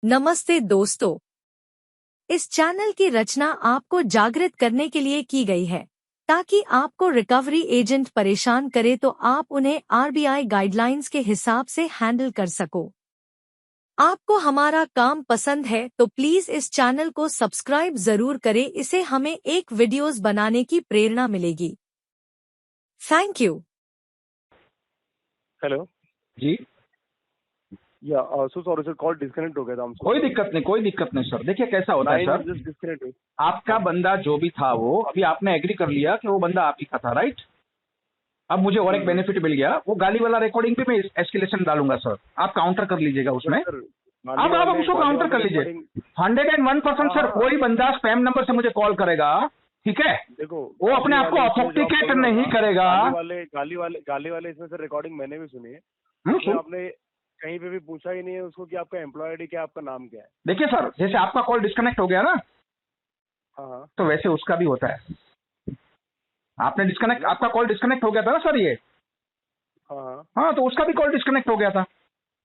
नमस्ते दोस्तों, इस चैनल की रचना आपको जागृत करने के लिए की गई है ताकि आपको रिकवरी एजेंट परेशान करे तो आप उन्हें आरबीआई गाइडलाइंस के हिसाब से हैंडल कर सको। आपको हमारा काम पसंद है तो प्लीज इस चैनल को सब्सक्राइब जरूर करें, इससे हमें एक वीडियोस बनाने की प्रेरणा मिलेगी। Thank you. हेलो जी। या so sorry sir, call disconnect हो गया था हमसे। कोई दिक्कत नहीं सर। देखिए कैसा होता है सर, डिस्कनेक्ट हुई। आपका बंदा जो भी था वो अभी आपने एग्री कर लिया कि वो बंदा आप ही का था, राइट? अब मुझे और एक बेनिफिट मिल गया, वो गाली वाला रिकॉर्डिंग पे मैं एस्केलेशन डालूंगा सर, आप काउंटर कर लीजिएगा उसमें। अब आप उसको काउंटर कर लीजिए 101% सर। कोई बंदा स्पैम नंबर से मुझे कॉल करेगा, ठीक है, देखो वो अपने आप को ऑथेंटिकेट नहीं करेगा। गाली वाले इसमें सर रिकॉर्डिंग मैंने भी सुनी है। आपने कहीं पे भी पूछा ही नहीं है उसको कि आपका एम्प्लॉय आईडी क्या है, आपका नाम क्या है। देखिए सर, जैसे आपका कॉल डिस्कनेक्ट हो गया ना, हाँ, तो वैसे उसका भी होता है। आपका कॉल डिस्कनेक्ट हो गया था ना सर ये। हाँ, तो उसका भी कॉल डिस्कनेक्ट हो गया था।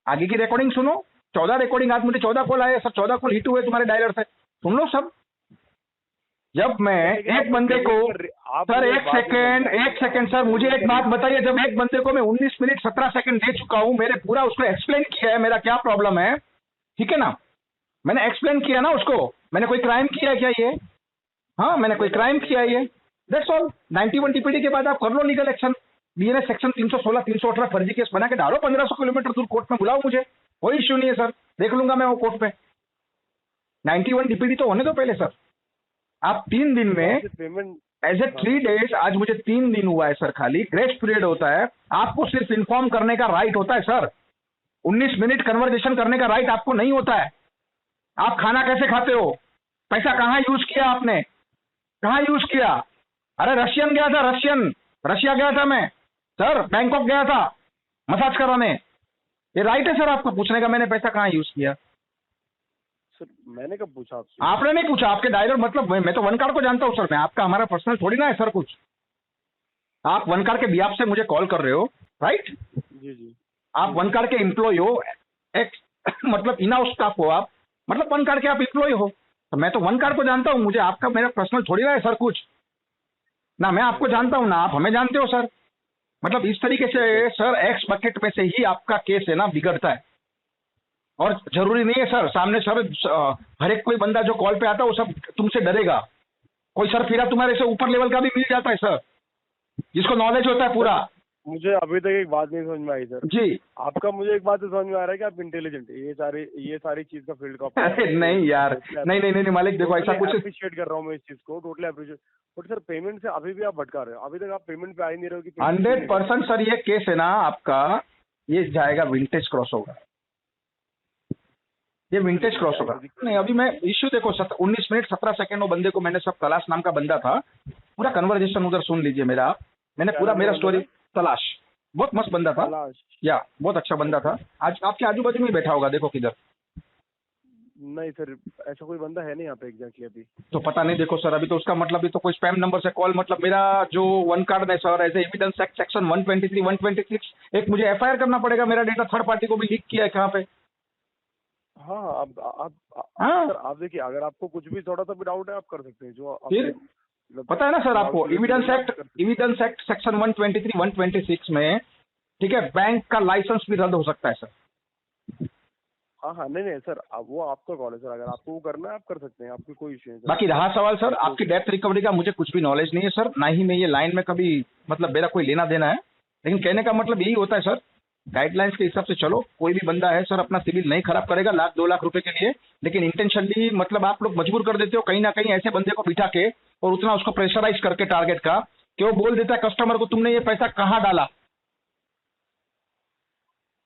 आगे की रिकॉर्डिंग सुनो, 14 रिकॉर्डिंग, आज मुझे 14 कॉल आए सर, 14 कॉल हिट हुए तुम्हारे डायलर से, सुन लो सब। जब मैं एक बंदे को सर एक सेकेंड सर, मुझे एक बात बताइए, जब एक बंदे को मैं 19 मिनट 17 सेकंड दे चुका हूं, मैंने पूरा उसको एक्सप्लेन किया है मेरा क्या प्रॉब्लम है, ठीक है ना, मैंने एक्सप्लेन किया ना उसको। मैंने कोई क्राइम किया है क्या ये? हाँ, मैंने कोई क्राइम किया है ये? That's all. 91 टीपीडी के बाद आप कर लो लीगल एक्शन, बीएनएस सेक्शन 316 318 फर्जी केस बना के डालो, 1500 किलोमीटर दूर कोर्ट में बुलाओ मुझे, कोई इश्यू नहीं है सर, देख लूंगा मैं वो कोर्ट पे। 91 टीपीडी तो होने दो पहले सर। आप 3 दिन में पेमेंट एज ए 3 डेज, आज मुझे 3 दिन हुआ है सर, खाली ग्रेस पीरियड होता है, आपको सिर्फ इन्फॉर्म करने का राइट होता है सर। 19 मिनट कन्वर्सेशन करने का राइट आपको नहीं होता है। आप खाना कैसे खाते हो, पैसा कहाँ यूज किया आपने, कहाँ यूज किया? अरे रशियन गया था, रशिया गया था मैं सर, बैंकॉक गया था मसाज कराने, ये राइट है सर आपको पूछने का मैंने पैसा कहाँ यूज किया? सर मैंने कब पूछा आपसे? आपने नहीं पूछा, आपके डायलर, मतलब मैं तो वन कार्ड को जानता हूँ सर, मैं आपका हमारा पर्सनल थोड़ी ना है सर कुछ। आप वन कार्ड के बिहाफ से मुझे कॉल कर रहे हो, राइट? जी। आप वन कार्ड के एम्प्लॉय हो, एक मतलब इन हाउस स्टाफ हो आप, मतलब वन कार्ड के आप एम्प्लॉय हो, तो मैं तो वन कार्ड को जानता हूँ, मुझे आपका मेरा पर्सनल थोड़ी ना है सर कुछ ना। मैं आपको जानता हूँ ना आप हमें जानते हो सर। मतलब इस तरीके से सर एक्स बकेट में से ही आपका केस है ना बिगड़ता है। और जरूरी नहीं है सर सामने सर हर एक कोई बंदा जो कॉल पे आता है वो सब तुमसे डरेगा। कोई सर फिर तुम्हारे से ऊपर लेवल का भी मिल जाता है सर, जिसको नॉलेज होता है पूरा। मुझे अभी तक एक बात नहीं समझ में आई सर जी। आपका, मुझे एक बात तो समझ में आ रहा है कि आप इंटेलिजेंट है, ये सारी चीज का फील्ड का। अरे नहीं यार, नहीं मालिक, देखो ऐसा कुछ अप्रिशिएट कर रहा हूँ मैं इस चीज को, totally appreciate. But sir payment से अभी भी आप भटका रहे हो, अभी तक आप पेमेंट पे आ ही नहीं रहे हो कि 100% सर ये केस है ना आपका, ये जाएगा विंटेज क्रॉस होगा, ये विंटेज क्रॉस होगा। नहीं अभी मैं इश्यू देखो 19 मिनट 17 सेकंड वो बंदे को मैंने सब, तलाश नाम का बंदा था, पूरा कन्वर्जेशन उधर सुन लीजिए मेरा, मैंने पूरा मेरा स्टोरी। तलाश बहुत मस्त बंदा था या बहुत अच्छा बंदा था। आज आपके आजू बाजू में बैठा होगा, देखो किधर। नहीं सर ऐसा कोई बंदा है नहीं यहाँ पे एग्जैक्टली अभी तो पता नहीं, देखो सर अभी तो उसका मतलब, भी तो कोई स्पैम नंबर से कॉल, मतलब मेरा जो वन कार्ड है sir as evidence act section 123 126 एक मुझे एफआईआर करना पड़ेगा, मेरा डेटा थर्ड पार्टी को भी लीक किया है कहाँ पे। हाँ आप सर आप देखिए, अगर आपको कुछ भी थोड़ा सा भी डाउट है आप कर सकते हैं, जो फिर पता है ना सर आपको, एविडेंस एक्ट सेक्शन 123 126 में, ठीक है, बैंक का लाइसेंस भी रद्द हो सकता है सर। हाँ नहीं सर, वो आपका कॉल है सर, अगर आपको वो करना है आप कर सकते हैं, आपको कोई इश्यू नहीं। बाकी रहा सवाल सर आपकी डेथ रिकवरी का, मुझे कुछ भी नॉलेज नहीं है सर, ना ही मैं ये लाइन में कभी, मतलब मेरा कोई लेना देना है, लेकिन कहने का मतलब यही होता है सर, गाइडलाइंस के हिसाब से चलो। कोई भी बंदा है सर अपना सिविल नहीं खराब करेगा 1-2 लाख रुपए के लिए, लेकिन इंटेंशनली मतलब आप लोग मजबूर कर देते हो कहीं ना कहीं ऐसे बंदे को बिठा के, और उतना उसको प्रेशराइज करके टारगेट का, कि वो बोल देता है कस्टमर को तुमने ये पैसा कहाँ डाला,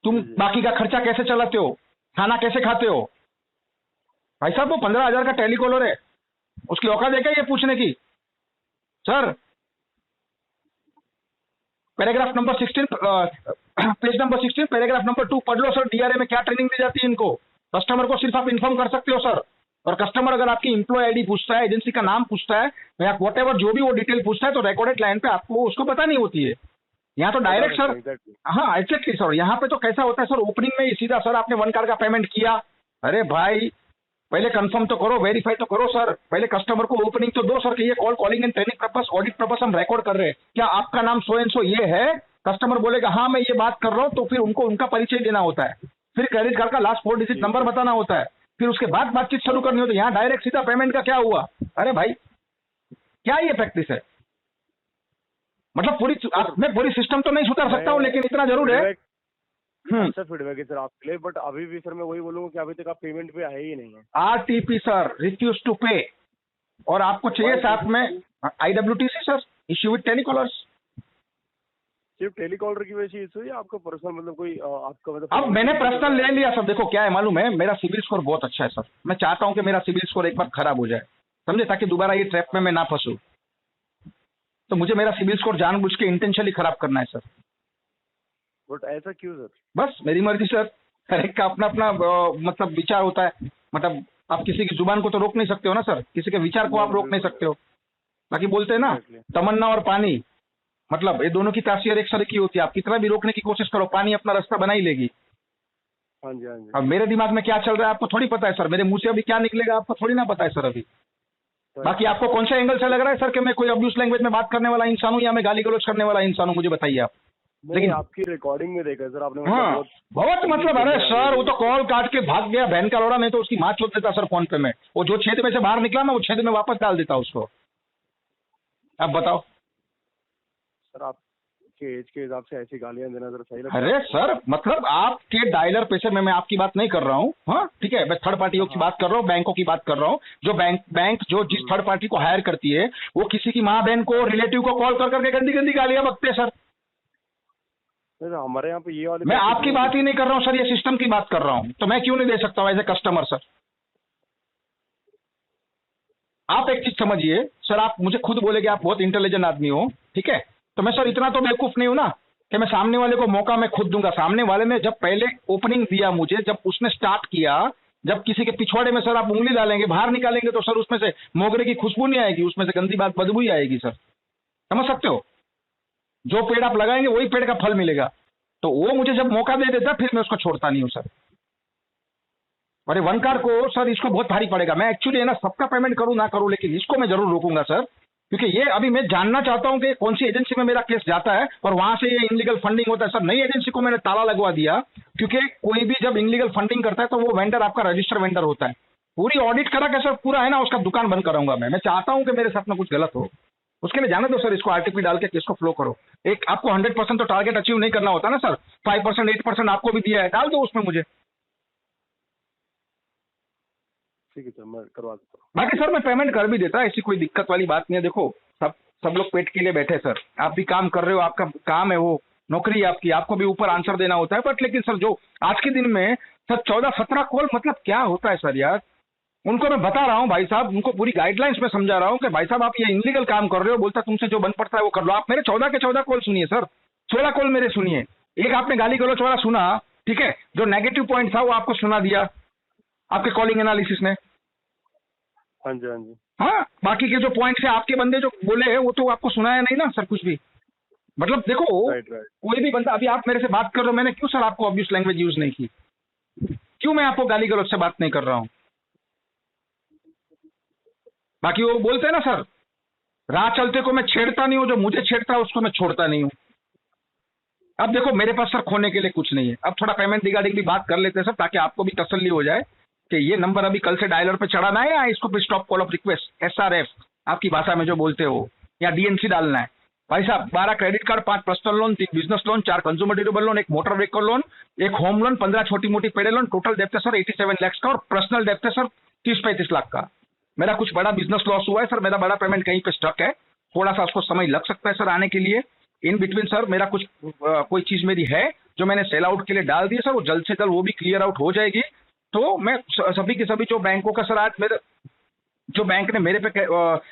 तुम बाकी का खर्चा कैसे चलाते हो, खाना कैसे खाते हो। भाई साहब वो 15,000 का टेलीकॉलर है, उसकी औकात है क्या ये पूछने की? Sir paragraph number 16 page number 16 paragraph number 2 पढ़ लो सर, डीआरए में क्या ट्रेनिंग दी जाती है इनको। कस्टमर को सिर्फ आप इन्फॉर्म कर सकते हो सर, और कस्टमर अगर आपकी एम्प्लॉय आईडी पूछता है, एजेंसी का नाम पूछता है, या व्हाटएवर जो भी वो डिटेल पूछता है, तो रिकॉर्डेड लाइन पे आपको उसको बतानी होती है। यहाँ तो डायरेक्ट सर, हाँ एग्जैक्टली सर, यहाँ पे तो कैसा होता है सर, ओपनिंग में ही सीधा सर आपने वन कार्ड का पेमेंट किया, अरे भाई पहले कंफर्म तो करो, वेरीफाई तो करो सर, पहले कस्टमर को ओपनिंग तो दो सर कि ये call calling and training purpose audit purpose हम रिकॉर्ड कर रहे हैं, क्या आपका नाम सो एंड सो ये है? कस्टमर बोलेगा हाँ मैं ये बात कर रहा हूँ, तो फिर उनको उनका परिचय देना होता है, फिर क्रेडिट कार्ड का लास्ट 4 डिजिट नंबर बताना होता है, फिर उसके बाद बातचीत शुरू करनी होती है। यहाँ डायरेक्ट सीधा पेमेंट का क्या हुआ? अरे भाई क्या ये प्रैक्टिस है? मतलब मैं पूरी सिस्टम तो नहीं सुधार सकता हूँ, लेकिन इतना जरूर है। अच्छा फीडबैक है सर आपके लिए, बट अभी भी सर मैं वही बोलूंगा कि अभी तक आप पेमेंट पे आए ही नहीं है। RTP सर, रिफ्यूज टू पे, और आपको चाहिए साथ में IWTC sir, issue with telecallers. सिर्फ टेलीकॉलर की वजह से इशू है या आपका पर्सनल मतलब कोई आपका मतलब? अब मैंने पर्सनल ले लिया सर, देखो क्या है मालूम है, मेरा सिविल स्कोर बहुत अच्छा है सर, मैं चाहता हूं कि मेरा सिविल स्कोर एक बार खराब हो जाए, समझे, ताकि दोबारा ये ट्रैप में मैं ना फंसूं। तो मुझे मेरा सिविल स्कोर जानबूझ के इंटेंशनली खराब करना है सर। बट ऐसा क्यों सर? बस मेरी मर्जी सर, हर एक का अपना अपना मतलब विचार होता है, मतलब आप किसी की जुबान को तो रोक नहीं सकते हो ना सर, किसी के विचार को आप रोक नहीं सकते हो। बाकी बोलते हैं ना, तमन्ना और पानी, मतलब ये दोनों की तासीर एक सर की होती है, आप कितना भी रोकने की कोशिश करो, पानी अपना रास्ता बना ही लेगी। हाँ जी हाँ जी। अब मेरे दिमाग में क्या चल रहा है आपको थोड़ी पता है सर, मेरे मुंह से अभी क्या निकलेगा आपको थोड़ी ना पता है सर अभी। बाकी आपको कौन सा एंगल से लग रहा है सर कि मैं कोई अब्यूज लैंग्वेज में बात करने वाला इंसान हूँ या मैं गाली गलौज करने वाला इंसान हूँ, मुझे बताइए आप। लेकिन आपकी रिकॉर्डिंग में देखा सर आपने, हाँ बहुत मतलब, अरे सर वो तो कॉल काट के भाग गया बहन का लोड़ा, नहीं तो उसकी माँ चोट देता सर फोन पे में, वो जो छेद में से बाहर निकला ना वो छेद में वापस डाल देता उसको। अब बताओ सर, आपके एज के हिसाब से ऐसी गालियां देना सर सही लगता है? अरे सर मतलब आपके डायलर पे से मैं आपकी बात नहीं कर रहा हूँ, हाँ ठीक है, मैं थर्ड पार्टियों की बात कर रहा हूँ, बैंकों की बात कर रहा हूँ, जो बैंक जो जिस थर्ड पार्टी को हायर करती है वो किसी की माँ बहन को रिलेटिव को कॉल कर करके गंदी गंदी गालियां बकते हैं सर। हमारे यहाँ पे ये वाले, मैं आपकी बात ही नहीं कर रहा हूँ सर, ये सिस्टम की बात कर रहा हूँ, तो मैं क्यों नहीं दे सकता हूँ एज ए कस्टमर सर। आप एक चीज समझिए सर, आप मुझे खुद बोलेगे आप बहुत इंटेलिजेंट आदमी हो, ठीक है, तो मैं सर इतना तो बेवकूफ नहीं हूं ना कि मैं सामने वाले को मौका मैं खुद दूंगा। सामने वाले ने जब पहले ओपनिंग दिया मुझे, जब उसने स्टार्ट किया, जब किसी के पिछवाड़े में सर आप उंगली डालेंगे बाहर निकालेंगे तो सर उसमें से मोगरे की खुशबू नहीं आएगी, उसमें से गंदी बात बदबू ही आएगी सर, समझ सकते हो। जो पेड़ आप लगाएंगे वही पेड़ का फल मिलेगा, तो वो मुझे जब मौका दे देता फिर मैं उसको छोड़ता नहीं हूं सर। अरे वनकार को सर इसको बहुत भारी पड़ेगा, मैं एक्चुअली है ना सबका पेमेंट करूं ना करूं, लेकिन इसको मैं जरूर रोकूंगा सर, क्योंकि ये अभी मैं जानना चाहता हूं कि कौन सी एजेंसी में मेरा केस जाता है और वहां से ये इनलीगल फंडिंग होता है। सर नई एजेंसी को मैंने ताला लगवा दिया, क्योंकि कोई भी जब इनलीगल फंडिंग करता है तो वो वेंडर आपका रजिस्टर वेंडर होता है, पूरी ऑडिट करा के सर पूरा है ना उसका दुकान बंद कराऊंगा मैं चाहता हूं कि मेरे साथ में कुछ गलत हो, उसके लिए जाने दो सर, इसको RTP डाल के केस को फ्लो करो। एक आपको 100% तो टारगेट अचीव नहीं करना होता ना सर, 5% 8% आपको भी दिया है, डाल दो उसमें मुझे। ठीक है सर, मैं करवा देता हूँ। बाकी सर मैं पेमेंट कर भी देता, ऐसी कोई दिक्कत वाली बात नहीं है। देखो सब लोग पेट के लिए बैठे सर, आप भी काम कर रहे हो, आपका काम है, वो नौकरी है आपकी, आपको भी ऊपर आंसर देना होता है, बट लेकिन सर जो आज के दिन में सर 14-17 कॉल मतलब क्या होता है सर यार, उनको मैं बता रहा हूँ भाई साहब, उनको पूरी गाइडलाइंस में समझा रहा हूँ कि भाई साहब आप ये इनलीगल काम कर रहे हो, बोलता तुमसे जो बन पड़ता है वो कर लो। आप मेरे 14 के 14 कॉल सुनिए सर, 16 कॉल मेरे सुनिए, एक आपने गाली गलौच वाला सुना, ठीक है, जो नेगेटिव पॉइंट था वो आपको सुना दिया आपके कॉलिंग एनालिसिस ने, हाँ जी हाँ जी, हाँ बाकी के जो पॉइंट है आपके बंदे जो बोले हैं वो तो आपको सुनाया नहीं ना सर कुछ भी। मतलब देखो कोई भी बंदा, अभी आप मेरे से बात कर रहे हो, मैंने क्यों सर आपको अब्यूज लैंग्वेज यूज नहीं की, क्यों मैं आपको गाली गलौच से बात नहीं कर रहा हूं। बाकी वो बोलते हैं ना सर, राह चलते को मैं छेड़ता नहीं हूं, जो मुझे छेड़ता है उसको मैं छोड़ता नहीं हूं। अब देखो मेरे पास सर खोने के लिए कुछ नहीं है, अब थोड़ा पेमेंट रिगार्डिंग भी बात कर लेते हैं सर, ताकि आपको भी तसल्ली हो जाए कि ये नंबर अभी कल से डायलर पे चढ़ाना है या इसको पे stop call of request SRF आपकी भाषा में जो बोलते हो, या DNC डालना है। भाई साहब 12 credit card, 5 personal loan, 3 business loan, 4 consumer durable loan, 1 motor vehicle loan, 1 home loan, 15 छोटी मोटी पेड़े लोन, टोटल डेप्थ है सर 87 लाख का, और पर्सनल डेप्थ है सर 30-35 लाख का। मेरा कुछ बड़ा बिजनेस लॉस हुआ है सर, मेरा बड़ा पेमेंट कहीं पे स्टक है, थोड़ा सा उसको समय लग सकता है सर आने के लिए। इन बिटवीन सर मेरा कुछ कोई चीज मेरी है जो मैंने सेल आउट के लिए डाल दी है सर, वो जल्द से जल्द वो भी क्लियर आउट हो जाएगी। तो मैं सभी के सभी जो बैंकों का सर आज मेरे जो बैंक ने मेरे पे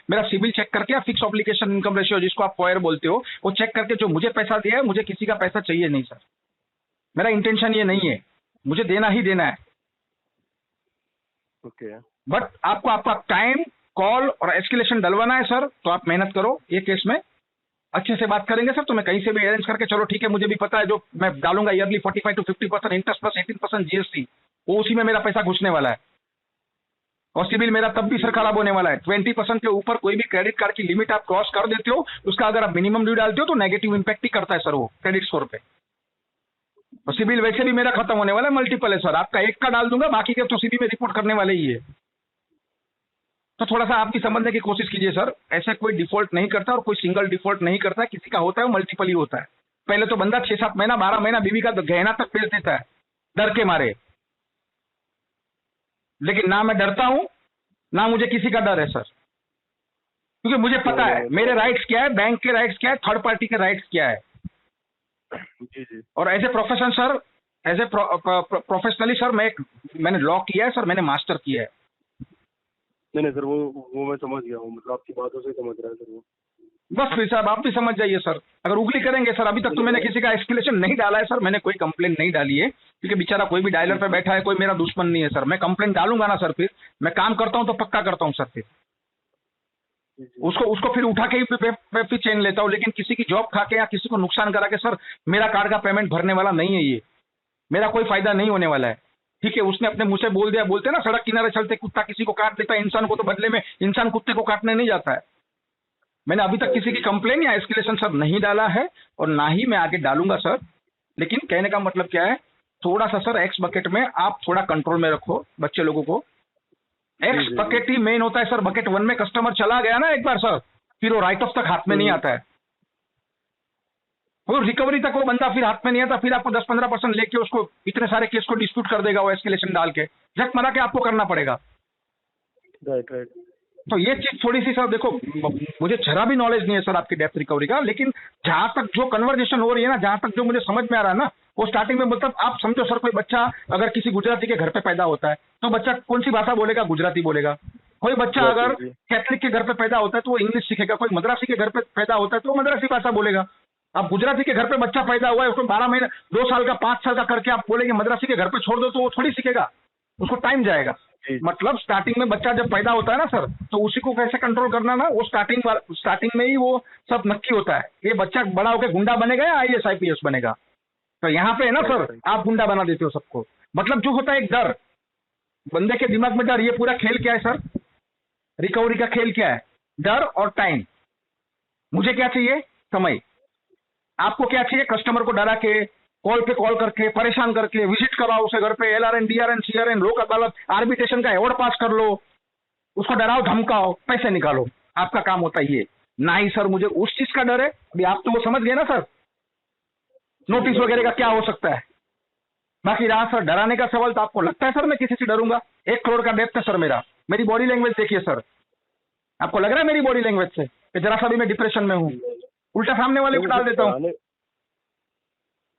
मेरा सिविल चेक करके, फिक्स ऑब्लिगेशन इनकम रेशियो जिसको आप FOIR बोलते हो, वो चेक करके जो मुझे पैसा दिया है, मुझे किसी का पैसा चाहिए नहीं सर, मेरा इंटेंशन ये नहीं है, मुझे देना ही देना है। ओके, बट आपको आपका टाइम, कॉल और एस्केलेशन डलवाना है सर, तो आप मेहनत करो ये केस में। अच्छे से बात करेंगे सर तो मैं कहीं से भी अरेंज करके, चलो ठीक है, मुझे भी पता है जो मैं डालूंगा yearly 45 to 50% interest plus 18% GST, वो उसी में मेरा पैसा घुसने वाला है। और सिबिल मेरा तब भी सर खराब होने वाला है। 20% के ऊपर कोई भी क्रेडिट कार्ड की लिमिट आप क्रॉस कर देते हो, उसका अगर आप मिनिमम ड्यू डालते हो तो नेगेटिव इंपैक्ट ही करता है सर वो क्रेडिट स्कोर पे। और सिबिल वैसे भी मेरा खत्म होने वाला है, मल्टीपल है सर, आपका एक का डाल दूंगा, बाकी के तो सिबिल में रिपोर्ट करने वाले ही है। तो थोड़ा सा आप भी समझने की कोशिश कीजिए सर, ऐसा कोई डिफॉल्ट नहीं करता और कोई सिंगल डिफॉल्ट नहीं करता, किसी का होता है वो मल्टीपल ही होता है। पहले तो बंदा 6-7 महीना 12 महीना बीवी का गहना तक बेच देता है डर के मारे, लेकिन ना मैं डरता हूं ना मुझे किसी का डर है सर, क्योंकि मुझे पता है मेरे राइट्स क्या है, बैंक के राइट्स क्या है, थर्ड पार्टी के राइट्स क्या है। जी जी। और as a profession sir, as a professionally sir, मैंने लॉ किया है सर, मैंने मास्टर किया है। नहीं सर, वो मैं समझ गया हूँ, मतलब आपकी बातों से समझ रहा है सर वो। बस फिर साहब आप भी समझ जाइए सर, अगर उगली करेंगे सर, अभी तक तो मैंने किसी का एस्केलेशन नहीं डाला है सर, मैंने कोई कंप्लेंट नहीं डाली है, क्योंकि बेचारा कोई भी डायलर पे बैठा है, कोई मेरा दुश्मन नहीं है सर। मैं कंप्लेंट डालूंगा ना सर, फिर मैं काम करता हूँ तो पक्का करता हूँ सर, फिर उसको फिर उठा के ही फिर चेन लेता हूँ, लेकिन किसी की जॉब खा के या किसी को नुकसान करा के सर मेरा कार्ड का पेमेंट भरने वाला नहीं है, ये मेरा कोई फायदा नहीं होने वाला है। ठीक है, उसने अपने मुंह से बोल दिया, बोलते ना सड़क किनारे चलते कुत्ता किसी को काट देता है, इंसान को तो बदले में इंसान कुत्ते को काटने नहीं जाता है। मैंने अभी तक किसी की कंप्लेन या एस्केलेशन सर नहीं डाला है और ना ही मैं आगे डालूंगा सर। लेकिन कहने का मतलब क्या है, थोड़ा सा सर एक्स बकेट में आप थोड़ा कंट्रोल में रखो बच्चे लोगों को। एक्स बकेट ही मेन होता है सर, बकेट 1 में कस्टमर चला गया ना एक बार सर, फिर वो राइट ऑफ तक हाथ में नहीं आता है, वो रिकवरी तक वो बंदा फिर हाथ में नहीं आता, फिर आपको 10-15% लेके उसको इतने सारे केस को डिस्प्यूट कर देगा, वो एस्केलेशन डाल के झक मरा के आपको करना पड़ेगा। राइट। तो ये चीज थोड़ी सी सर देखो, मुझे जरा भी नॉलेज नहीं है सर आपकी डेप्थ रिकवरी का, लेकिन जहां तक जो कन्वर्जेशन हो रही है ना, जहां तक जो मुझे समझ में आ रहा है ना, वो स्टार्टिंग में मतलब आप समझो सर, कोई बच्चा अगर किसी गुजराती के घर पे पैदा होता है तो बच्चा कौन सी भाषा बोलेगा, गुजराती बोलेगा। कोई बच्चा अगर कैथलिक के घर पे पैदा होता है तो वो इंग्लिश सीखेगा, कोई मद्रासी के घर पे पैदा होता है तो वो मद्रासी भाषा बोलेगा। अब गुजराती के घर पे बच्चा पैदा हुआ है, उसको 12 महीने 2 साल का 5 साल का करके आप बोलेंगे मद्रासी के घर पे छोड़ दो, तो वो थोड़ी सीखेगा, उसको टाइम जाएगा। मतलब स्टार्टिंग में बच्चा जब पैदा होता है ना सर, तो उसी को कैसे कंट्रोल करना ना, वो स्टार्टिंग में ही वो सब नक्की होता है। ये बच्चा बड़ा होकर गुंडा बनेगा या IAS IPS बनेगा, तो यहाँ पे है ना सर, आप गुंडा बना देते हो सबको। मतलब जो होता है एक डर, बंदे के दिमाग में डर। ये पूरा खेल क्या है सर, रिकवरी का खेल क्या है, डर और टाइम। मुझे क्या चाहिए, समय। आपको क्या चाहिए, कस्टमर को डरा के कॉल पे कॉल करके परेशान करके विजिट कराओ उसे घर पे, LRN DRN CRN लोक अदालत आर्बिट्रेशन का अवार्ड पास कर लो, उसको डराओ धमकाओ, पैसे निकालो, आपका काम होता है ये। ना ही सर मुझे उस चीज का डर है, अभी आप तो वो समझ गए ना सर, नोटिस वगैरह का क्या हो सकता है। बाकी रहा सर डराने का सवाल, तो आपको लगता है सर मैं किसी से डरूंगा? 1 करोड़ का डेप्थ है सर मेरा। मेरी बॉडी लैंग्वेज देखिए सर, आपको लग रहा है मेरी बॉडी लैंग्वेज से कि जरा सा भी मैं डिप्रेशन में हूँ? उल्टा सामने वाले को डाल देता हूँ।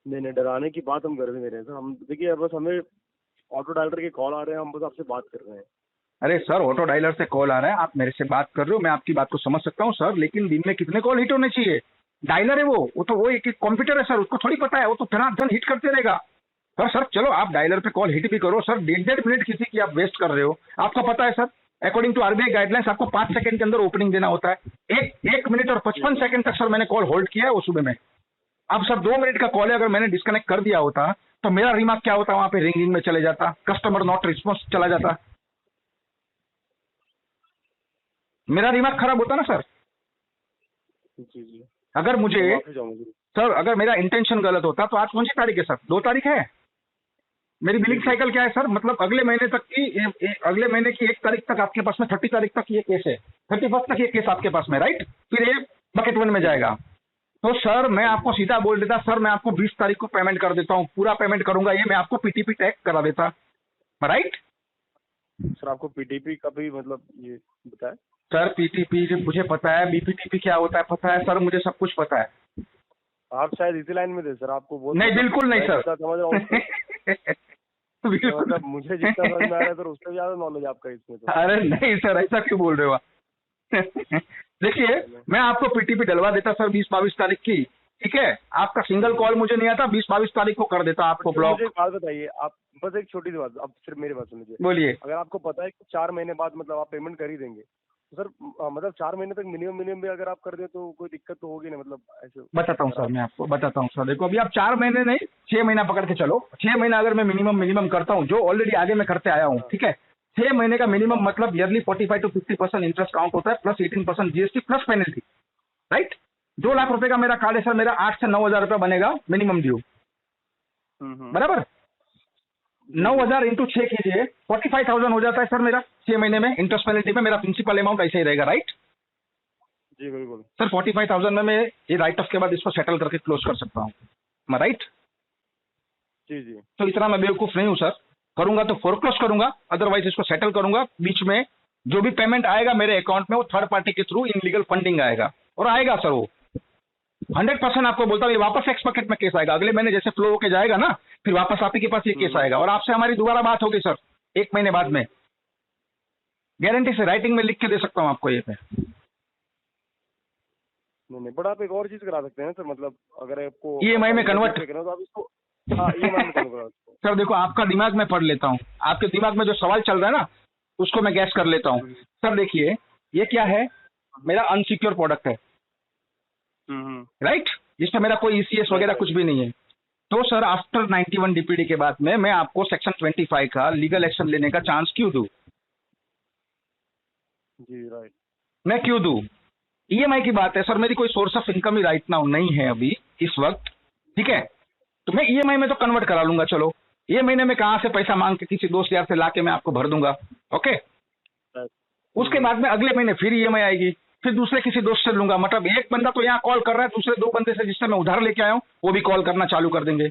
नहीं, डराने की बात हम कर नहीं रहे सर। हम देखिए, बस हमें ऑटो डायलर के कॉल आ रहे हैं, हम बस आपसे बात कर रहे हैं। अरे सर, ऑटो डायलर से कॉल आ रहा है, आप मेरे से बात कर रहे हो, मैं आपकी बात को समझ सकता हूँ सर, लेकिन दिन में कितने कॉल हिट होने चाहिए? डायलर है वो तो वो एक कंप्यूटर है सर, उसको थोड़ी पता है, वो तो धन हिट करते रहेगा। सर चलो आप डायलर पे कॉल हिट भी करो सर, 1.5 मिनट किसी की आप वेस्ट कर रहे हो। आपको पता है sir, according to RBI guidelines आपको 5 सेकंड के अंदर ओपनिंग देना होता है। 1 मिनट और 55 सेकंड तक सर मैंने कॉल होल्ड किया है वो सुबह में। अब सर 2 मिनट का कॉल है, अगर मैंने डिस्कनेक्ट कर दिया होता तो मेरा रिमार्क क्या होता, वहां पे रिंगिंग में चले जाता, कस्टमर नॉट रिस्पॉन्स चला जाता, मेरा रिमार्क खराब होता ना सर। जी। अगर मुझे सर, अगर मेरा इंटेंशन गलत होता तो आज कौन सी तारीख है सर? 2 तारीख है। मेरी बिलिंग साइकिल क्या है सर, मतलब अगले महीने की 1 तारीख तक आपके पास में, 30 तारीख तक ये केस है, 31 तक ये केस आपके पास में, राइट? फिर ये बकेट 1 में जाएगा। तो सर मैं आपको सीधा बोल देता, सर मैं आपको 20 तारीख को पेमेंट कर देता हूँ, पूरा पेमेंट करूंगा, ये मैं आपको PTP टैग करा देता, राइट? सर आपको PTP का भी मतलब ये बताया? सर PTP मुझे पता है, BPTP क्या होता है पता है सर, मुझे सब कुछ पता है। आप शायद इसी लाइन में थे सर, आपको बहुत नहीं बिल्कुल नहीं सर, समझ रहा हूँ। मतलब मुझे जितना समझ में आ रहा है सर, उससे ज्यादा नॉलेज आपका इसमें तो। अरे नहीं सर, ऐसा क्यों बोल रहे हो आप? देखिए मैं आपको PTP डलवा देता सर 20-22 तारीख की, ठीक है? आपका सिंगल कॉल मुझे नहीं आता, 20-22 तारीख को कर देता आपको ब्लॉक। मुझे एक बात बताइए, आप बस एक छोटी सी बात, अब सिर्फ मेरी बात सुन लीजिए। बोलिए। अगर आपको पता है कि 4 महीने बाद मतलब आप पेमेंट कर ही देंगे, सर मतलब 4 महीने तक मिनिमम भी अगर आप कर दे तो कोई दिक्कत तो होगी ना, मतलब ऐसे? बताता हूँ सर, मैं आपको बताता हूँ सर। देखो अभी आप 4 महीने नहीं 6 महीना पकड़ के चलो। 6 महीना अगर मैं मिनिमम करता हूँ, जो ऑलरेडी आगे मैं करते आया हूँ, ठीक है। 6 महीने का मिनिमम मतलब ईयरली 45 to 50% इंटरेस्ट काउंट होता है, plus 18% GST plus penalty, right. 2 lakh रुपए का मेरा कार्ड है सर, मेरा 8 से 9 हजार रुपया बनेगा मिनिमम ड्यू, बराबर। 9,000 इंटू 6 कीजिए, 45,000 हो जाता है सर मेरा 6 महीने में। इंटरेस्ट पेनल्टी में मेरा प्रिंसिपल अमाउंट ऐसे ही रहेगा, राइट। जी बिल्कुल सर 45,000 में मैं ये राइट ऑफ के बाद इसको सेटल करके क्लोज कर सकता हूँ, मैं राइट। जी जी। तो इतना मैं बेवकूफ नहीं हूँ सर। करूंगा तो फोरक्लोज करूंगा, अदरवाइज इसको सेटल करूंगा। बीच में जो भी पेमेंट आएगा मेरे अकाउंट में वो थर्ड पार्टी के थ्रू इनलीगल फंडिंग आएगा, और आएगा सर वो 100% आपको बोलता हूँ। ये वापस एक्स बकेट में केस आएगा, अगले महीने जैसे फ्लो होके जाएगा ना, फिर वापस आप ही के पास ये केस आएगा, और आपसे हमारी दोबारा बात होगी सर 1 महीने बाद में। गारंटी से राइटिंग में लिख के दे सकता हूँ आपको ये पे। नहीं, बट आप एक और चीज करा सकते हैं सर, मतलब अगर आपको EMI में कन्वर्ट तो आप इसको EMI में कन्वर्ट। सर देखो आपका दिमाग में पढ़ लेता हूँ, आपके दिमाग में जो सवाल चल रहा है ना उसको मैं गैस कर लेता हूँ। सर देखिए ये क्या है, मेरा अनसिक्योर प्रोडक्ट है, राइट, जिसमें मेरा कोई ECS वगैरह कुछ भी नहीं है। तो सर आफ्टर 91 DPD के बाद में मैं आपको सेक्शन 25 का लीगल एक्शन लेने का चांस क्यों दूं? जी राइट। मैं क्यों दूं? EMI की बात है सर, मेरी कोई source of income he right now नहीं है अभी इस वक्त, ठीक है। तो मैं EMI में तो कन्वर्ट करा लूंगा, चलो ये महीने में कहां से पैसा मांग के किसी दोस्त यार से लाके मैं आपको भर दूंगा, ओके। उसके बाद में अगले महीने फिर EMI आएगी, फिर दूसरे किसी दोस्त से लूंगा। मतलब एक बंदा तो यहाँ कॉल कर रहा है, दूसरे 2 बंदे से जिससे मैं उधार लेके आया हूँ वो भी कॉल करना चालू कर देंगे।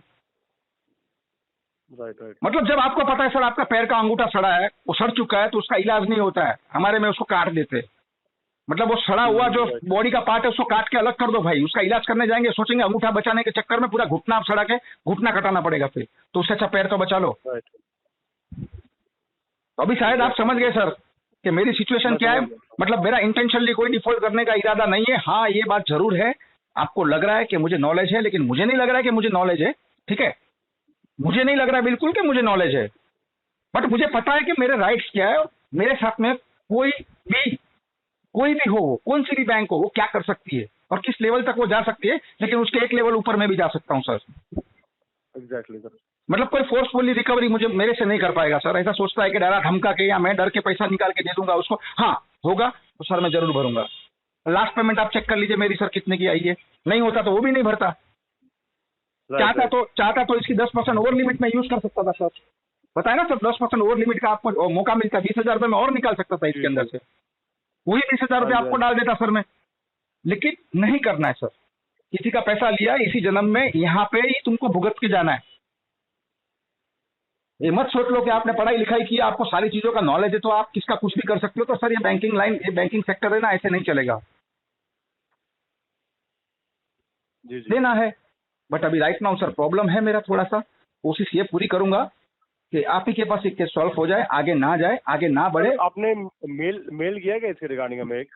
Right right. मतलब जब आपको पता है सर आपका पैर का अंगूठा सड़ा है, वो सड़ चुका है, तो उसका इलाज नहीं होता है, हमारे में उसको काट देते। मतलब वो सड़ा हुआ जो बॉडी का पार्ट है उसको काट के अलग कर दो भाई, उसका इलाज करने जाएंगे सोचेंगे अंगूठा बचाने के चक्कर में पूरा घुटना सड़ा के घुटना कटाना पड़ेगा, फिर तो उससे अच्छा पैर तो बचा लो। तो अभी शायद आप समझ गए सर कि मेरी सिचुएशन क्या है। मतलब मेरा इंटेंशनली कोई डिफॉल्ट करने का इरादा नहीं है। हाँ ये बात जरूर है, आपको लग रहा है कि मुझे नॉलेज है, लेकिन मुझे नहीं लग रहा है कि मुझे नॉलेज है, ठीक है। मुझे नहीं लग रहा है बिल्कुल कि मुझे नॉलेज है, बट मुझे पता है कि मेरे राइट्स क्या है, और मेरे साथ में कोई भी हो, कौन सी भी बैंक हो, वो क्या कर सकती है और किस लेवल तक वो जा सकती है, लेकिन उसके एक लेवल ऊपर मैं भी जा सकता हूँ सर। Exactly sir. मतलब कोई फोर्सफुली रिकवरी मुझे मेरे से नहीं कर पाएगा सर। ऐसा सोचता है कि डरा धमका के या मैं डर के पैसा निकाल के दे दूंगा उसको, हाँ होगा तो सर मैं जरूर भरूंगा। लास्ट पेमेंट आप चेक कर लीजिए मेरी सर कितने की आई है, नहीं होता तो वो भी नहीं भरता। चाहता तो इसकी 10% ओवर लिमिट में यूज कर सकता था सर, बताया ना सर, 10% ओवर लिमिट का आपको मौका मिलता, 20,000 रुपये में और निकाल सकता था इसके अंदर से, वही 20,000 रुपये आपको डाल देता सर मैं। लेकिन नहीं करना है सर, किसी का पैसा लिया इसी जन्म में यहाँ पे ही तुमको भुगत के जाना है। ये मत सोच लो कि आपने पढ़ाई लिखाई की, आपको सारी चीजों का नॉलेज है तो आप किसका कुछ भी कर सकते हो। तो सर ये बैंकिंग लाइन, ये बैंकिंग सेक्टर है ना, ऐसे नहीं चलेगा। जी जी। देना है, बट अभी राइट नाउ सर प्रॉब्लम है मेरा थोड़ा सा। कोशिश ये पूरी करूंगा कि आप ही के पास एक केस सॉल्व हो जाए, आगे ना जाए, आगे ना बढ़े। आपने मेल किया क्या इसके रिगार्डिंग में? एक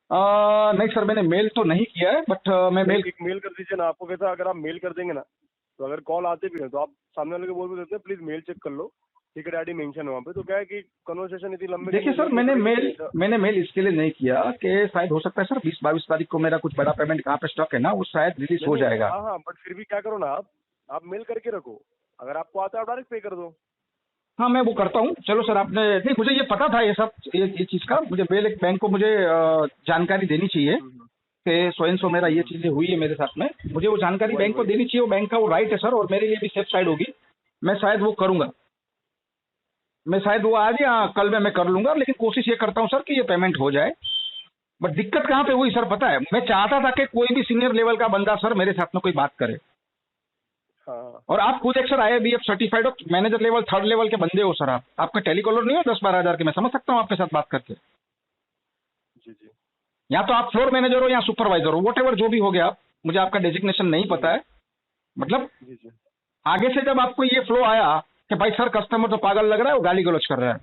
नहीं सर मैंने मेल तो नहीं किया है, बट मैं मेल कर दीजिए ना। आपको कैसा, अगर आप मेल कर देंगे ना तो अगर कॉल आते भी है तो आप सामने वाले को बोल भी देते हैं प्लीज मेल चेक कर लो, टिकट आईडी मेंशन है वहाँ पे। तो क्या है कि कन्वर्सेशन इतनी लंबी। देखिए सर मैंने मेल इसके लिए नहीं किया कि शायद हो सकता है सर 20-22 तारीख को मेरा कुछ बड़ा पेमेंट कहाँ पे स्टॉक है ना, वो शायद रिलीज हो जाएगा। हाँ, बट फिर भी क्या करो ना, आप मेल करके रखो, अगर आपको आता है डायरेक्ट पे कर दो। हाँ मैं वो करता हूँ। चलो सर आपने, नहीं मुझे ये पता था ये सब, ये चीज़ का मुझे मेल, एक बैंक को मुझे जानकारी देनी चाहिए कि स्वयं सो मेरा ये चीज़ें हुई है मेरे साथ में, मुझे वो जानकारी बैंक को देनी चाहिए। वो बैंक का वो राइट है सर, और मेरे लिए भी सेफ साइड होगी। मैं शायद वो करूँगा, मैं शायद वो आज या कल में मैं कर लूँगा, लेकिन कोशिश ये करता हूँ सर कि ये पेमेंट हो जाए। बट दिक्कत कहाँ पे हुई सर पता है, मैं चाहता था कि कोई भी सीनियर लेवल का बंदा सर मेरे साथ में कोई बात करे। और आप खुद एक सर IABF सर्टिफाइड हो, मैनेजर लेवल, 3rd लेवल के बंदे हो सर, आपका टेलीकॉलर नहीं हो 10-12 हज़ार के, मैं समझ सकता हूँ आपके साथ बात करके। जी जी। या तो आप फ्लोर मैनेजर हो या सुपरवाइजर हो, वॉट एवर जो भी हो गया, मुझे आपका डेजिग्नेशन नहीं पता है। मतलब आगे से जब आपको ये फ्लो आया कि भाई सर कस्टमर तो पागल लग रहा है, वो गाली गलौज कर रहा है,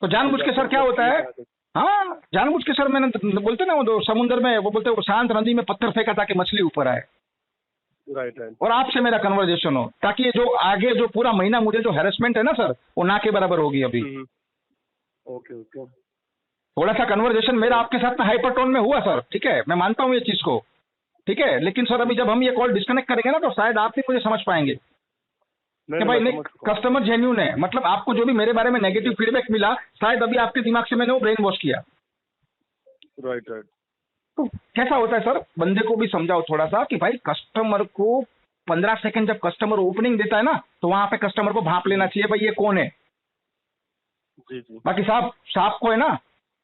तो जानबूझ के सर क्या होता है, हाँ जानबूझ के सर मैंने बोलते ना वो समुद्र में, वो बोलते शांत नदी में पत्थर फेंका ताकि मछली ऊपर आए। राइट। और आपसे मेरा कन्वर्जेशन हो, ताकि जो आगे जो पूरा महीना मुझे जो हैरेसमेंट है ना सर, वो ना के बराबर होगी अभी। Okay okay. थोड़ा सा कन्वर्जेशन मेरा आपके साथ में हाइपर टोन में हुआ सर, ठीक है, मैं मानता हूँ ये चीज को, ठीक है, लेकिन सर अभी जब हम ये कॉल डिस्कनेक्ट करेंगे ना तो शायद आप भी मुझे समझ पाएंगे कि भाई नहीं, कस्टमर जेन्यून है, मतलब आपको जो भी मेरे बारे में नेगेटिव फीडबैक मिला शायद अभी आपके दिमाग से मैंने वो ब्रेन वॉश किया। Right right. तो कैसा होता है सर, बंदे को भी समझाओ थोड़ा सा कि भाई कस्टमर को 15 सेकंड जब कस्टमर ओपनिंग देता है ना तो वहां पे कस्टमर को भांप लेना चाहिए भाई ये कौन है। जी जी। बाकी सांप को है ना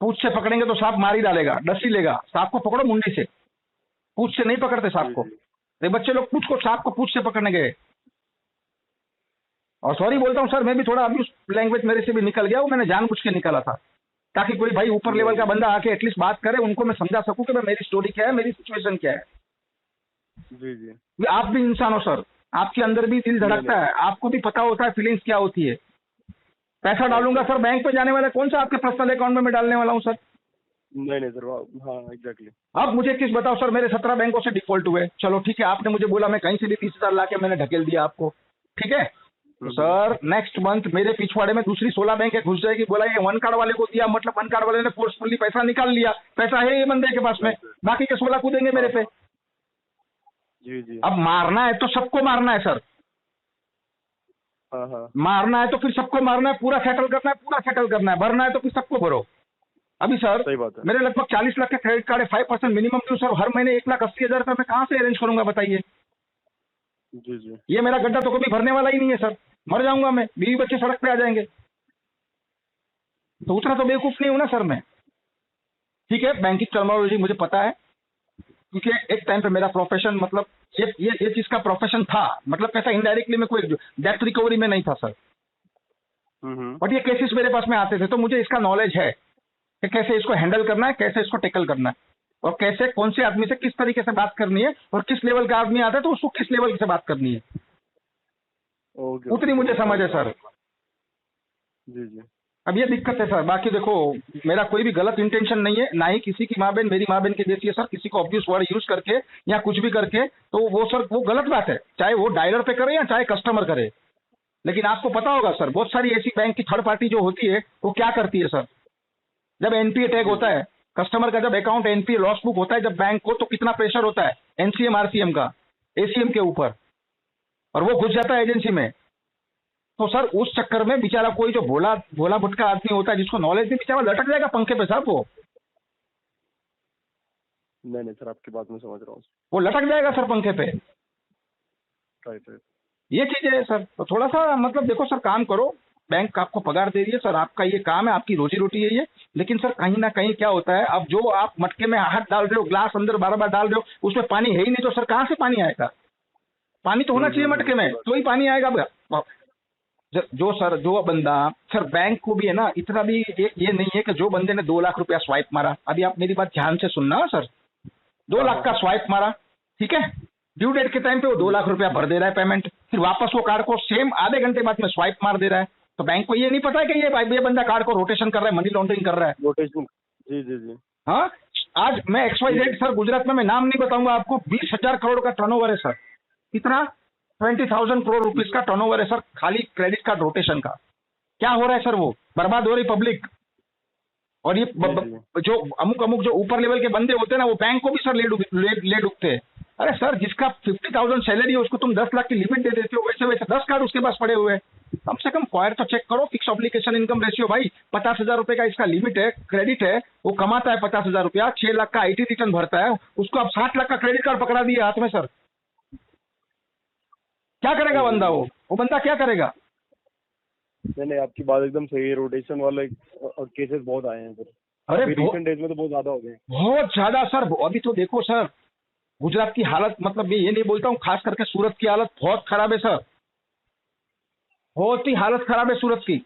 पूंछ से पकड़ेंगे तो सांप मार ही डालेगा, डस ही लेगा। सांप को पकड़ो मुंडी से, पूंछ से नहीं पकड़ते सांप को। ये बच्चे लोग सांप को पूंछ से पकड़ने गए। और सॉरी बोलता हूँ सर, मैं भी थोड़ा अब्यूज लैंग्वेज मेरे से भी निकल गया, वो मैंने जानबूझ के निकाला था ताकि कोई भाई ऊपर लेवल का बंदा आके एटलीस्ट बात करे, उनको मैं समझा सकूं कि भाई मेरी स्टोरी क्या है, मेरी सिचुएशन क्या है। जी जी। आप भी इंसान हो सर, आपके अंदर भी दिल धड़कता है, आपको भी पता होता है फीलिंग्स क्या होती है। पैसा डालूंगा सर बैंक पे जाने वाला, कौन सा आपके पर्सनल अकाउंट में मैं डालने वाला हूँ सर? नहीं सर, हाँ एग्जैक्टली। अब मुझे किस बताओ सर, मेरे 17 बैंकों से डिफॉल्ट हुए, चलो ठीक है, आपने मुझे बोला मैं कहीं से भी 30,000 ला के मैंने ढकेल दिया आपको, ठीक है, तो सर नेक्स्ट मंथ मेरे पिछवाड़े में दूसरी 16 बैंक घुस जाएगी, बोला ये वन कार्ड वाले को दिया, मतलब वन कार्ड वाले ने फोर्सफुली पैसा निकाल लिया, पैसा है ये बंदे के पास में, बाकी के 16 कूदेंगे मेरे पे। जी जी। अब मारना है तो सबको मारना है सर, हाँ। मारना है तो फिर सबको मारना है, पूरा सेटल करना है, भरना है तो फिर सबको भरो। अभी सर सही बात है। मेरे लगभग 40 लाख के क्रेडिट कार्ड है, 5% मिनिमम ड्यू सर, हर महीने 1,80,000 रुपये मैं कहाँ से अरेंज करूंगा बताइए? जी जी। ये मेरा गड्ढा तो कभी भरने वाला ही नहीं है सर, मर जाऊंगा मैं, बीवी बच्चे सड़क पे आ जाएंगे, तो उतना तो बेवकूफ नहीं हूं ना सर मैं। ठीक है, बैंकिंग टर्मिनोलॉजी मुझे पता है, क्योंकि एक टाइम पे मेरा प्रोफेशन, मतलब ये चीज का प्रोफेशन था, मतलब कैसा इनडायरेक्टली मैं कोई डेथ रिकवरी में नहीं था सर, बट ये केसेस मेरे पास में आते थे, तो मुझे इसका नॉलेज है कि कैसे इसको हैंडल करना है, कैसे इसको टेकल करना है, और कैसे कौन से आदमी से किस तरीके से बात करनी है, और किस लेवल का आदमी आता है तो उसको किस लेवल से बात करनी है, उतनी मुझे समझ है सर। जी जी। अब ये दिक्कत है सर, बाकी देखो मेरा कोई भी गलत इंटेंशन नहीं है, ना ही किसी की माँ बहन मेरी माँ बहन की जैसी है सर, किसी को ऑब्वियस वर्ड यूज करके या कुछ भी करके, तो वो सर वो गलत बात है, चाहे वो डायलर पे करे या चाहे कस्टमर करे। लेकिन आपको पता होगा सर, बहुत सारी ऐसी बैंक की थर्ड पार्टी जो होती है वो क्या करती है सर, जब एनपीए टैग होता है कस्टमर का, जब अकाउंट एनपीए लॉस बुक होता है जब बैंक को, तो कितना प्रेशर होता है एनसीएम आरसीएम का, एसीएम के ऊपर, और वो घुस जाता है एजेंसी में। तो सर उस चक्कर में बेचारा कोई जो भोला भुटका आदमी होता है जिसको नॉलेज नहीं, बेचारा लटक जाएगा पंखे पे साहब। नहीं सर, आपकी बात मैं समझ रहा हूँ, वो लटक जाएगा सर पंखे पे। राइट। ये चीज है सर, तो थोड़ा सा मतलब देखो सर, काम करो, बैंक आपको पगार दे रही है सर, आपका ये काम है, आपकी रोजी रोटी है ये, लेकिन सर कहीं ना कहीं क्या होता है, अब जो आप मटके में हाथ डाल रहे हो, ग्लास अंदर बार डाल रहे हो, उसमें पानी है ही नहीं, तो सर कहाँ से पानी आएगा? पानी तो होना चाहिए मटके में, तो ही पानी आएगा। जो बंदा सर, बैंक को भी है ना, इतना भी ये नहीं है कि जो बंदे ने 2 लाख रुपया स्वाइप मारा, अभी आप मेरी बात ध्यान से सुनना सर, 2 लाख का स्वाइप मारा, ठीक है, ड्यू डेट के टाइम पे वो 2 लाख रुपया भर दे रहा है पेमेंट, फिर वापस वो कार्ड को सेम आधे घंटे बाद में स्वाइप मार दे रहा है, तो बैंक को ये नहीं पता है कि ये बंदा कार्ड को रोटेशन कर रहा है, मनी लॉन्ड्रिंग कर रहा है। रोटेशन। जी जी जी। हाँ, आज मैं XYZ सर, गुजरात में मैं नाम नहीं बताऊंगा आपको, 20,000 करोड़ का टर्नओवर है सर, कितना 20,000 करोड़ रुपीज का टर्नओवर है सर, खाली क्रेडिट कार्ड रोटेशन का। क्या हो रहा है सर, वो बर्बाद हो रही पब्लिक, और ये जो अमुक जो ऊपर लेवल के बंदे होते हैं ना, वो बैंक को भी सर ले डूबते हैं। अरे सर, जिसका 50,000 सैलरी है उसको तुम 10 लाख की लिमिट दे देते हो, वैसे 10 कार्ड उसके पास पड़े हुए हैं। कम से कम क्वायर तो चेक करो, फिक्स ऑब्लिगेशन इनकम रेशियो भाई, 50,000 रुपए का इसका लिमिट है, क्रेडिट है, वो कमाता है 50,000 रुपया, 6 लाख का IT रिटर्न भरता है, उसको अब 60 लाख का क्रेडिट कार्ड पकड़ा दिया हाथ में सर, क्या करेगा बंदा? वो बंदा क्या करेगा? नहीं, आपकी बात एकदम सही है, रोटेशन वाले केसेस बहुत आए हैं सर। अरे रिसेंट डेज में तो बहुत ज्यादा हो गए, बहुत ज्यादा सर। अभी तो देखो सर, गुजरात की हालत, मतलब मैं ये नहीं बोलता हूँ, खास करके सूरत की हालत बहुत खराब है सर, बहुत ही हालत खराब है सूरत की,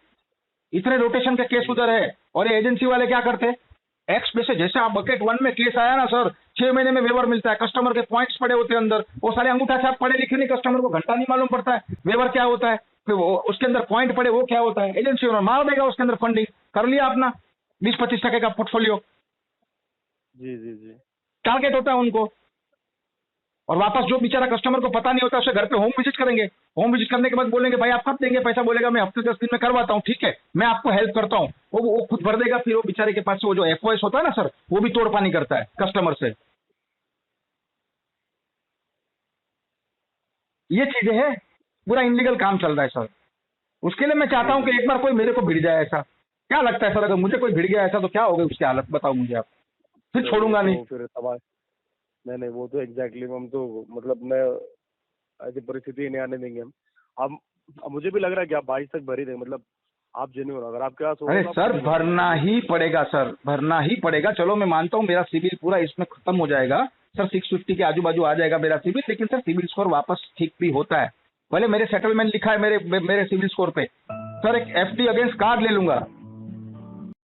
इतने रोटेशन के केस उधर है, और ये एजेंसी वाले क्या करते हैं, एक्स पे से, जैसे आप बकेट 1 में केस आया ना सर, 6 महीने में वेवर मिलता है, कस्टमर के पॉइंट्स पड़े होते हैं अंदर, वो सारे अंगूठा छाप पढ़े लिखे नहीं, कस्टमर को घंटा नहीं मालूम पड़ता है वेवर क्या होता है, फिर वो उसके अंदर पॉइंट पड़े वो क्या होता है, एजेंसी ओनर मार देगा उसके अंदर, फंडिंग कर लिया अपना 20-25% का पोर्टफोलियो। जी जी जी। टारगेट होता है उनको। और वापस जो बेचारा कस्टमर को पता नहीं होता उसे घर पे होम विजिट करेंगे। होम विजिट करने के बाद बोलेंगे भाई आप कब देंगे पैसा, बोलेगा मैं हफ्ते 10 दिन में करवाता हूँ, ठीक है मैं आपको हेल्प करता हूँ, वो खुद भर देगा। फिर वो बेचारे के पास से वो जो एफओएस होता है ना सर, वो भी तोड़ पानी करता है कस्टमर से। ये चीजें है, पूरा इनलीगल काम चल रहा है सर। उसके लिए मैं चाहता हूँ कि एक बार कोई मेरे को भिड़ जाए। ऐसा क्या लगता है सर, अगर मुझे कोई भिड़ गया ऐसा तो क्या होगा उसकी हालत, बताओ मुझे आप। फिर छोड़ूंगा नहीं। फिर तबाह। नहीं वो तो एग्जैक्टली हम तो मतलब मैं ऐसी परिस्थिति नहीं आने देंगे हम। अब मुझे भी लग रहा है कि आप 22 तक भर ही देंगे, मतलब आप जेन्युइन हो, अगर आपके पास अरे सर भरना ही पड़ेगा सर, भरना ही पड़ेगा। चलो मैं मानता हूँ मेरा सिविल पूरा इसमें खत्म हो जाएगा सर, 650 के आजू बाजू आ जाएगा मेरा सिविल, लेकिन सर सिविल स्कोर वापस ठीक भी होता है। भले मेरे सेटलमेंट लिखा है मेरे सिविल स्कोर पे सर, एक एफडी अगेंस्ट कार्ड ले लूंगा,